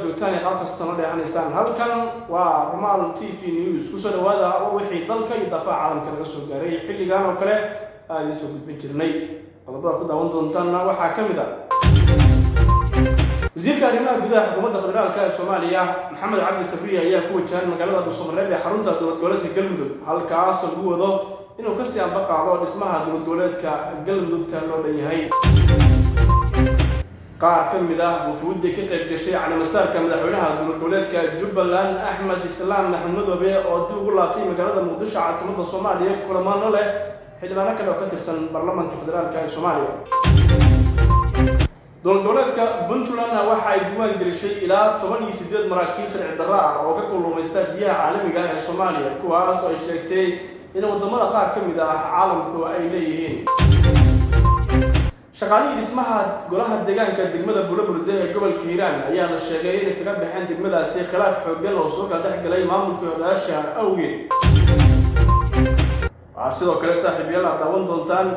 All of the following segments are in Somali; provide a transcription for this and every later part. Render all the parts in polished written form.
joogtaan ee qaab kasta la dheehanaysaan halkan waa Rumaal TV News ku soo dhawaada oo wixii dalka iyo daafaca caalamka laga soo gaaray xilligan oo kale aan soo gudbin jirnay qodobada ku daawan doontaan waxaa kamid ah wasiirka arrimaha gudaha xukuumadda federaalka ee Soomaaliya Maxamed Cabdi Sabriye ayaa ku wajahan magaalada Dhuusamareeb ee xarunta dowlad goboleedka Galmudug halkaas oo lagu wado inuu ka sii ambaqaado dhismaha dowlad goboleedka Galmudug loo leeyahay qaar kamid ah wufuudda ka qayb gashay calaamasaarka madaxweynaha dowlad goboleedka Jubbaland Axmed Islaam Maxamed Madoobe oo dib ugu laabtay magaalada Muqdisho caasimadda Soomaaliya kulamano leh xildhibaano kale oo ka tirsan baarlamaanka federaalka ee Soomaaliya dowlad goboleedka Puntland waxa ay diiwaan gelisay ilaa 18 maraakiib sharci darro ah oo ka kulmaysta biyaha caalamiga ah ee Soomaaliya kuwaas oo ay sheegtay in wadamada qaar kamid ah caalamku ay leeyihiin shaqaalihii dhismaha golaha deegaanka degmada Bulaburde ee gobolka Hiiraan ayaa la sheegay in isaga baxeen degmadaasi khilaaf xooggan oo soo kala dhex galay maamulka odaasha awgeed sidoo kale saaxiibayaal daawan doontaan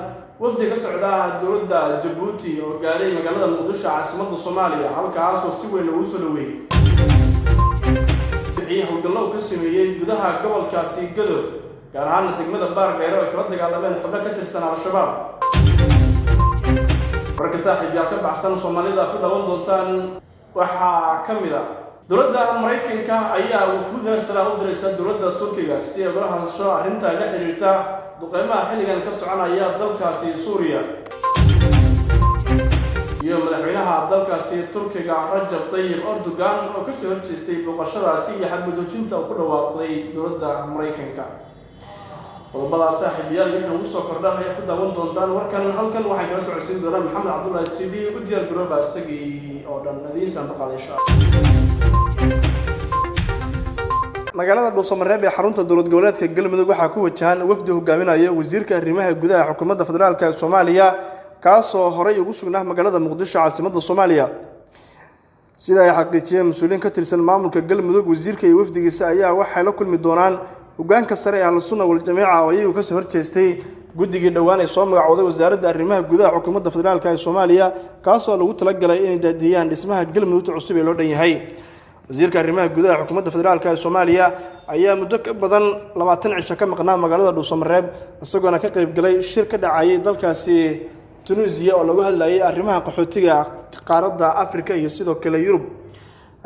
wafdi ka socda dowladda Djibouti oo gaaray magaalada Muqdisho caasimadda Soomaaliya halkaas oo si weyn loogu soo dhaweeyay howlgallo ka sameeyay gudaha gobolkaasi Gado gaar ahaan degmada Baardheer oo kala dagaalameen xubno ka tirsan Al-Shabaab marka saaxiibayaal ka baxsan Soomaalida ku daawan doontaan waxaa kamid ah dowladda Mareykanka ayaa wufuud heersara u diraysa dowladda Turkiga si ay uga hadasho arrinta la xiriirta duqeymaha xilligan ka soconaya dalkaasi Suuriya iyo madaxweynaha dalkaasi Turkiga Rajab Tayyip Erdogan oo ka soo horjeestay booqashadaasi iyo xadgudubinta uu ku dhawaaqay dowladda Mareykanka qodobada saaxiibayaal waxaan ugu soo kordhay ku daawan doontaan warkan halkan waxaan kala socodsiin doonaa Maxamed Cabdullaahi Sidi u diyaar garooba isagii oo dhan nadiisan baqaadasho magaalada Dhuusamareeb ee xarunta dowlad goboleedka Galmudug waxaa ku wajahan wafdi hogaaminaya wasiirka arrimaha gudaha xukuumadda federaalka ee Soomaaliya kaas oo horay ugu sugnaa magaalada Muqdisho caasimadda Soomaaliya sida ay xaqiijiyeen mas'uuliyiin ka tirsan maamulka Galmudug wasiirka iyo wafdigiisa ayaa waxay la kulmi doonaan hoggaanka sare ee Ahlusunnah wal Jamiica oo iyagu ka soo horjeestay guddigii dhawaan ay soo magacowday wasaaradda arrimaha gudaha xukuumadda federaalka ee Soomaaliya kaas oo lagu talagalay inay daadiyaan dhismaha Galmudug cusub ee loo dhan yahay wasiirka arrimaha gudaha xukuumadda federaalka ee Soomaaliya ayaa muddo ka badan 20 cisho ka maqnaa magaalada Dhuusamareeb isagoo ka qayb galay shir ka dhacay dalkaasi Tunisia oo lagu hadlayay arrimaha qaxootiga qaaradda Afrika iyo sidoo kale Yurub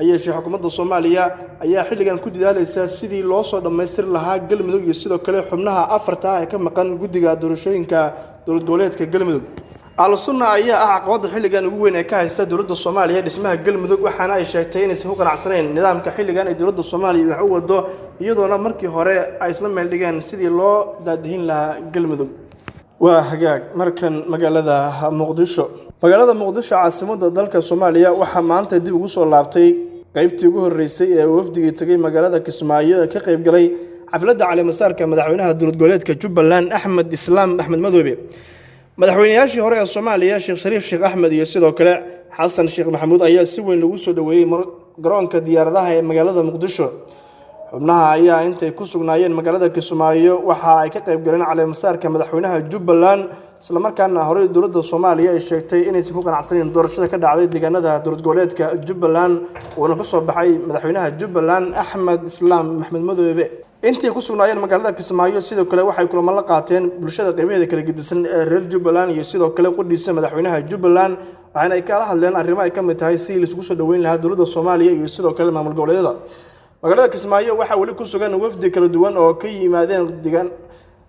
ayay xukuumadda Soomaaliya ayaa xilligan ku dadaalaysa sidii loo soo dhameystir lahaa Galmudug iyo sidoo kale xubnaha afarta ee ka maqan guddiga doorashooyinka dowlad goboleedka Galmudug Al-Sunnah ayaa caqabada xilligan ugu weyn ee ka haysta dowladda Soomaaliya dhismaha Galmudug waxaana ay sheegtay inaysan ku qanacsaneyn nidaamka xilligan ee dowladda Soomaaliya wax u wado iyadoona markii hore ay isla meel dhigeen sidii loo daadihin lahaa Galmudug waa hagaag markan magaalada Muqdisho caasimadda dalka Soomaaliya waxa maanta dib ugu soo laabtay qaybtii ugu horeysay ee wafdigii tagay magaalada Kismaayo ee ka qayb galay xafladda calaamasaarka madaxweynaha dowlad goboleedka Jubbaland Axmed Islaam Maxamed Madoobe madaxweynayaashii hore ee Soomaaliya Sheekh Shariif Sheekh Axmed iyo sidoo kale Xasan Sheekh Maxamuud ayaa si weyn ugu soo dhaweeyay garoonka diyaaradaha ee magaalada Muqdisho xubnaha ayaa intay ku sugnaayeen magaalada Kismaayo waxa ay ka qayb galeen calaamasaarka madaxweynaha Jubbaland isla markaana hore dowladda Soomaaliya ay sheegtay inaysan ku qanacsaneyn doorashada ka dhacday deegaanada dowlad goboleedka Jubbaland oo ka soo baxay madaxweynaha Jubbaland Axmed Islaam Maxamed Madoobe intii ku sugnaayeen magaalada Kismaayo sidoo kale waxay kulamo la qaateen bulshada qaybaheeda kala gedisan ee reer Jubbaland iyo sidoo kale qudhiisa madaxweynaha Jubbaland waxaana ay kala hadleen arrimo ay ka mid tahay si la isku soo dhaweyn lahaa dowladda Soomaaliya iyo sidoo kale maamul goboleedyada magaalada Kismaayo waxa wali ku sugan wafdi kala duwan oo ka yimaadeen deegaan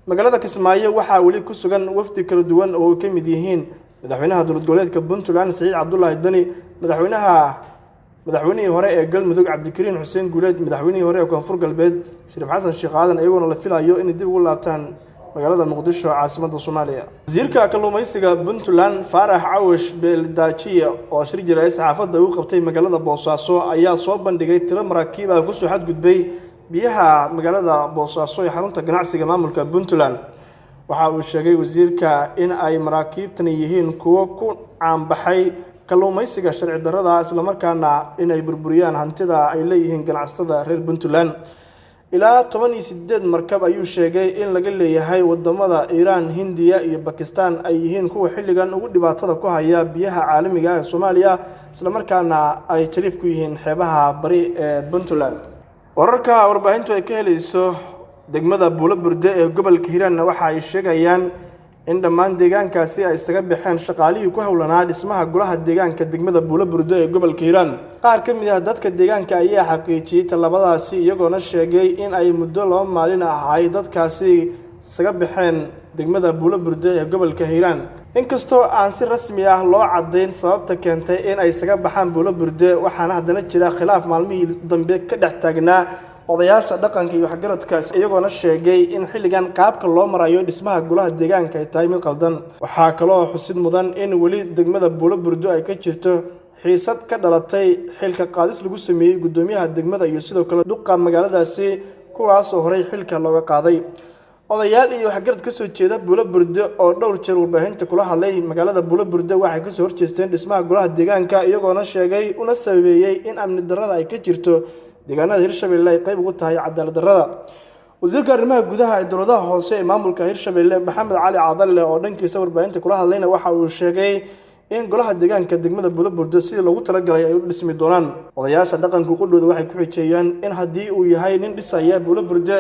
magaalada Kismaayo waxa wali ku sugan wafdi kala duwan oo ka mid yihiin madaxweynaha dowlad goboleedka Puntland Saciid Cabdullaahi Dani madaxweynihii hore ee Galmudug Cabdikariin Xuseen Guuleed madaxweynihii hore ee Koonfur Galbeed Shariif Xasan Sheekh Aadan ayagoo la filayo in dib ugu laabtaan magaalada Muqdisho caasimadda Soomaaliya wasiirka kalluumaysiga Puntland Faarax Cawash Beeldaajiye oo shir jiray saxaafadda uu qabtay magaalada Boosaaso ayaa soo bandhigay tiro maraakiib ah ku soo xadgudbay biyaha magaalada Boosaaso ee xarunta ganacsiga maamulka Puntland waxa uu sheegay wasiirka in ay maraakiibtan yihiin kuwo ku caanbaxay kalluumaysiga sharci darrada isla markaana in ay burburiyaan hantida ay leeyihiin ganacsatada reer Puntland ilaa 18 markab ayuu sheegay in laga leeyahay wadamada Iran, Hindiya iyo Pakistan ay yihiin kuwa xilligan ugu dhibaatada ku haya biyaha caalamiga ah ee Soomaaliya isla markaana ay jariif ku yihiin xeebaha bari ee Puntland. Wararka warbaahintu ay ka helayso degmada Buulaburde ee gobolka Hiiraan waxa ay sheegayaan in dhammaan deegaankaasi ay isaga baxeen shaqaalihii ku hawlanaa dhismaha golaha deegaanka degmada Buulaburde ee gobolka Hiiraan. qaar ka mid ah dadka deegaanka ayaa xaqiijiyay talabadaasi iyagoona sheegay in ay muddo 2 maalin ah ay dadkaasi isaga baxeen degmada Buulaburde ee gobolka Hiiraan. inkastoo aan si rasmi ah loo cadeyn sababta keentay in ay isaga baxaan Buulaburde, waxaana haddana jira khilaaf maalmihii dambe ka dhex taagnaa odayaasha dhaqanka iyo waxgaradkaas iyagoona sheegay in xilligan qaabka loo marayo dhismaha golaha deegaanka ay tahay mid qaldan. waxaa kaloo xusid mudan in weli degmada Buulaburde ay ka jirto xiisad ka dhalatay xilka qaadis lagu sameeyay gudoomiyaha degmada iyo sidoo kale duqa magaaladaasi kuwaas oo horay xilka looga qaaday. odayaal iyo waxgarad ka soo jeeda Buulaburde oo dhowr jeer warbaahinta kula hadlay magaalada Buulaburde waxay ka soo horjeesteen dhismaha golaha deegaanka iyagoona sheegay una sameeyay in amni darrada ay ka jirto deegaanada Hirshabelle ay qayb uga tahay cadaalad darrada. wasiirka arrimaha gudaha ee dowladaha hoose ee maamulka Hirshabelle Maxamed Cali Caadalle oo dhankiisa warbaahinta kula hadlayna waxa uu sheegay in golaha deegaanka degmada Buulaburde sidii loogu talagalay ay u dhismi doonaan. odayaasha dhaqanka qudhooda waxay ku xijiyeen in haddii uu yahay nin dhisaya Buulaburde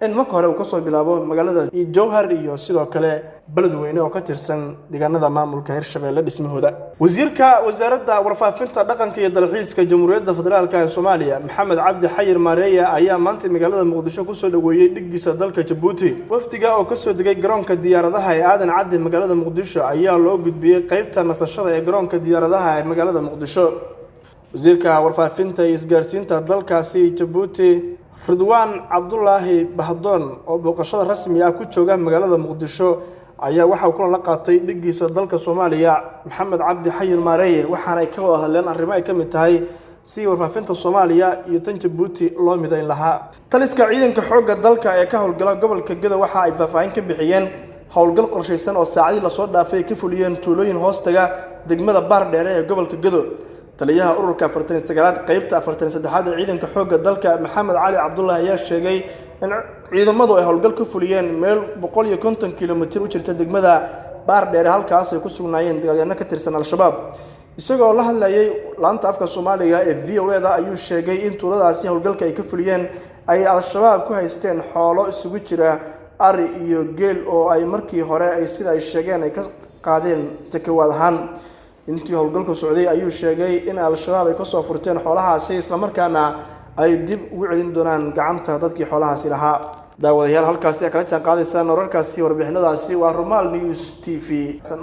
in marka hore uu ka soo bilaabo magaalada Jowhar iyo sidoo kale beledweyne oo ka tirsan deegaanada maamulka Hirshabelle dhismahooda. wasiirka wasaaradda warfaafinta dhaqanka iyo dalxiiska Jamhuuriyadda Federaalka ee Soomaaliya Maxamed Cabdi Xayir Maareeye ayaa maanta magaalada Muqdisho ku soo dhaweeyay dhiggiisa dalka Djibouti. wafdiga oo ka soo degay garoonka diyaaradaha ee Aadan Cadde magaalada Muqdisho ayaa loo gudbiyay qaybta nasashada ee garoonka diyaaradaha ee magaalada Muqdisho. wasiirka warfaafinta iyo isgaarsiinta dalkaasi Djibouti Ridwaan Cabdullaahi Bahdoon oo booqashada rasmi ah ku jooga magaalada Muqdisho ayaa waxa uu kula qaatay dhiggiisa dalka Soomaaliya Maxamed Cabdi Xayir Maareeye waxaana ay ka wada hadleen arrimo ay ka mid tahay si warfaafinta Soomaaliya iyo tan Djibouti loo midayn lahaa. taliska ciidanka xoogga dalka ee ka howlgala gobolka Gedo waxa ay faahfaahin ka bixiyeen howlgal qorsheysan oo saacadii la soo dhaafay ka fuliyeen tuulooyin hoostaga degmada Baardheere ee gobolka Gedo. taliyaha ururka 49aad qaybta 43aad ee ciidanka xoogga dalka Maxamed Cali Cabdullaahi ayaa sheegay in ciidamadu ay howlgal ka fuliyeen meel 150 kiiloomitir u jirta degmada Baardheere halkaas ay ku sugnaayeen dagaalyahanno ka tirsan Al-Shabaab. isagoo la hadlayay laanta afka Soomaaliga ee VOA-da ayuu sheegay in tuuladaasi howlgalka ay ka fuliyeen ay Al-Shabaab ku haysteen xoolo isugu jira ari iyo geel oo ay markii hore ay sida ay sheegeen ay ka qaadeen sakawaad ahaan. intii howlgalku socday ayuu sheegay in Al-Shabaab ay ka soo furteen xoolahaasi isla markaana ay dib ugu celin doonaan gacanta dadkii xoolahaasi lahaa. daawadayaal halkaasi kala jaan qaadaysan wararkaasi warbixinadaasi waa Romal News TV.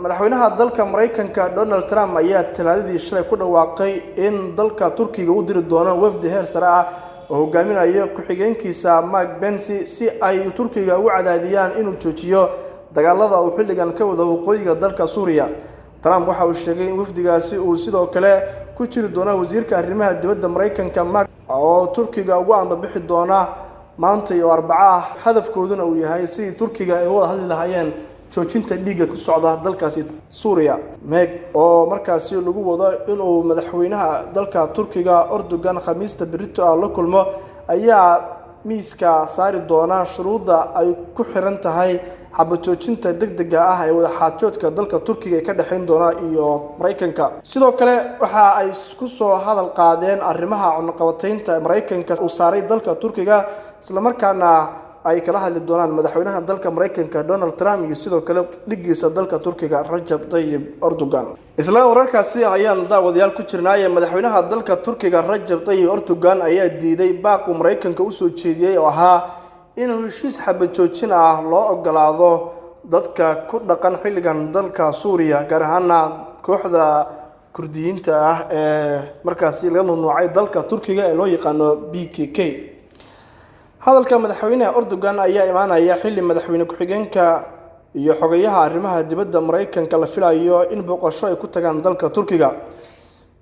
madaxweynaha dalka Mareykanka Donald Trump ayaa talaadadii shalay ku dhawaaqay in dalka Turkiga uu diri doono wafdi heer sare ah oo hogaaminayo ku-xigeenkiisa Mike Pence si ay Turkiga ugu cadaadiyaan inuu joojiyo dagaalada uu xilligan ka wado waqooyiga dalka Suuriya. Trump waxa uu sheegay in wafdigaasi uu sidoo kale ku jiri doono wasiirka arrimaha dibadda Mareykanka oo Turkiga ugu anbixi doona maanta iyo Arbacada. hadafkooduna uu yahay sidii Turkiga ay wada hadli lahaayeen joojinta dhiigga ku socda dalkaasi Suuriya. oo markaasi lagu wado inuu madaxweynaha dalka Turkiga Erdogan Khamiista berrito la kulmo ayaa miiska saari doona shuruuda ay ku xiran tahay xabajoojinta degdega ah ee wada xaajoodka dalka Turkiga ee ka dhaxayn doona iyo Mareykanka. sidoo kale waxa ay isku soo hadal qaadeen arrimaha cunaqabataynta Mareykanka uu saaray dalka Turkiga isla markaana ay kala hadli doonaan madaxweynaha dalka Mareykanka Donald Trump iyo sidoo kale dhiggiisa dalka Turkiga Recep Tayyip Erdogan. isla wararkaasi ayaan daawadayaal ku jirnaa madaxweynaha dalka Turkiga Recep Tayyip Erdogan ayaa diiday baaq uu Mareykanka u soo jeediyay oo ahaa in heshiis xabajoojin ah loo ogolaado dadka ku dhaqan xilligan dalka Suuriya gaar ahaan kooxda Kurdiyiinta ah ee markaasi laga mamnuucay dalka Turkiga ee loo yaqaan PKK. hadalka madaxweynaha Erdogan ayaa imaanaya xilli madaxweyne ku-xigeenka iyo xogayaha arrimaha dibadda Mareykanka la filayo in booqasho ay ku tagaan dalka Turkiga.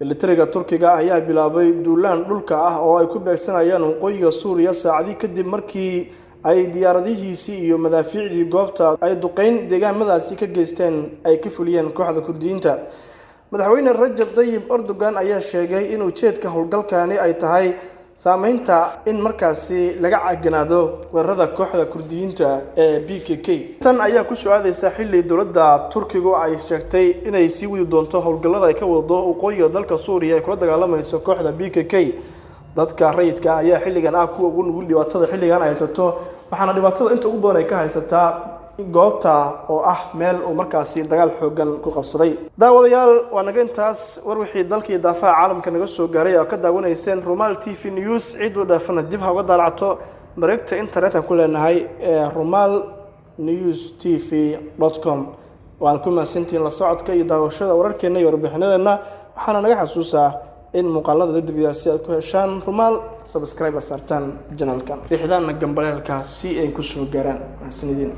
militariga Turkiga ayaa bilaabay duulaan dhulka ah oo ay ku beegsanayaan waqooyiga Suuriya saacadii kadib markii ay diyaaradihiisii iyo madaafiicdii goobta ay duqeyn deegaamadaasi ka geysteen ay ka fuliyeen kooxda Kurdiyiinta. madaxweyne Recep Tayyip Erdogan ayaa sheegay in ujeedka howlgalkani ay tahay saameynta in markaasi laga caganaado weerarada kooxda Kurdiyiinta ee PKK. Tan ayaa ku soo aadaysa xilli dowladda Turkigu ay sheegtay inay sii wadi doonto howlgallada ay ka wado waqooyiga dalka Suuriya ee kula dagaalamayso kooxda PKK. dadka rayidka ayaa xilligan kuwa ugu nugul dhibaatada xilligan ay haysato, waxaana dhibaatada inta ugu badan ay ka haysataa goobta oo meel uu markaasi dagaal xoogan ku qabsaday. daawadayaal waa naga intaas war wixii dalkii daafaha caalamka naga soo gaaray oo ka daawanayseen Rumal TV News. cid u dhaafana dib ha uga daalacto mareegta internetka ku leenahay rumalnewstv.com. waan ku mahadsantihiin la socodka iyo daawashada wararkeena iyo warbixinadeena. waxaana naga xasuusaa in muuqaalada degdegga si aad ku heshaan Rumal subscribe sartan channelkan riixdaana gambaleelka si ay ku soo gaaraan. mahadsanidin.